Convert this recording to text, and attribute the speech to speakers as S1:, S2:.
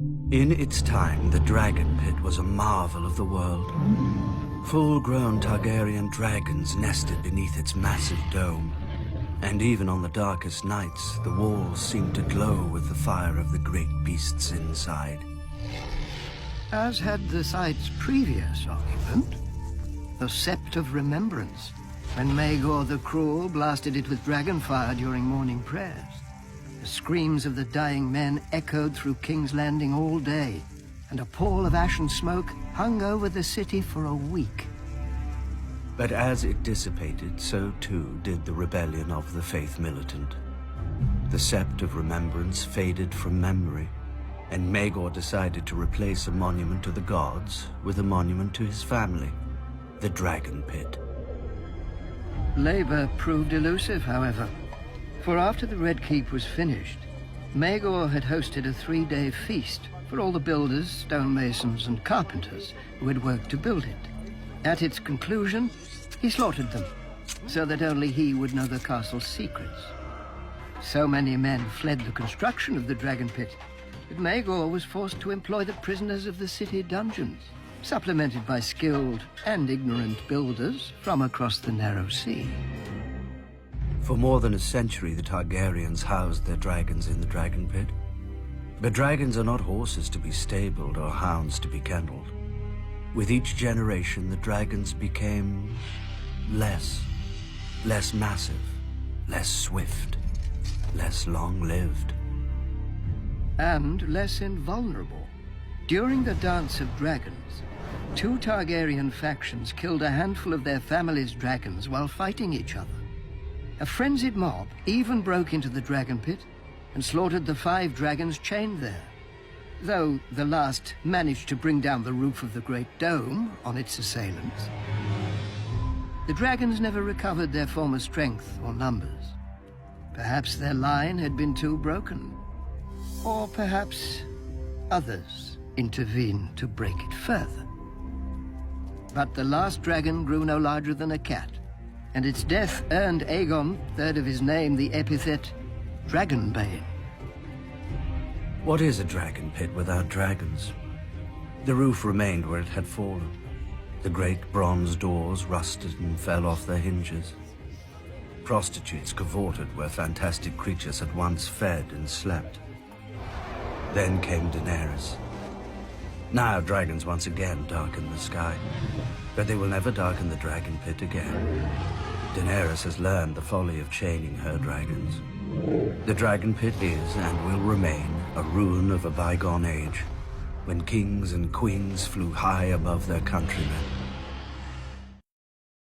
S1: In its time, the Dragon Pit was a marvel of the world. Full-grown Targaryen dragons nested beneath its massive dome. And even on the darkest nights, the walls seemed to glow with the fire of the great beasts inside.
S2: As had the site's previous occupant, the Sept of Remembrance, when Maegor the Cruel blasted it with dragonfire during morning prayers. The screams of the dying men echoed through King's Landing all day, and a pall of ash and smoke hung over the city for a week.
S1: But as it dissipated, so too did the rebellion of the Faith Militant. The Sept of Remembrance faded from memory, and Maegor decided to replace a monument to the gods with a monument to his family, the Dragon Pit.
S2: Labor proved elusive, however, for after the Red Keep was finished, Maegor had hosted a 3-day feast for all the builders, stonemasons, and carpenters who had worked to build it. At its conclusion, he slaughtered them, so that only he would know the castle's secrets. So many men fled the construction of the Dragon Pit that Maegor was forced to employ the prisoners of the city dungeons, supplemented by skilled and ignorant builders from across the narrow sea.
S1: For more than a century, the Targaryens housed their dragons in the Dragon Pit. But dragons are not horses to be stabled or hounds to be kennelled. With each generation, the dragons became less massive, less swift, less long-lived.
S2: And less invulnerable. During the Dance of Dragons, 2 Targaryen factions killed a handful of their family's dragons while fighting each other. A frenzied mob even broke into the Dragon Pit and slaughtered the 5 dragons chained there, though the last managed to bring down the roof of the Great Dome on its assailants. The dragons never recovered their former strength or numbers. Perhaps their line had been too broken, or perhaps others intervened to break it further. But the last dragon grew no larger than a cat, and its death earned Aegon, third of his name, the epithet Dragonbane.
S1: What is a dragon pit without dragons? The roof remained where it had fallen. The great bronze doors rusted and fell off their hinges. Prostitutes cavorted where fantastic creatures had once fed and slept. Then came Daenerys. Now dragons once again darken the sky, but they will never darken the Dragon Pit again. Daenerys has learned the folly of chaining her dragons. The Dragon Pit is and will remain a ruin of a bygone age, when kings and queens flew high above their countrymen.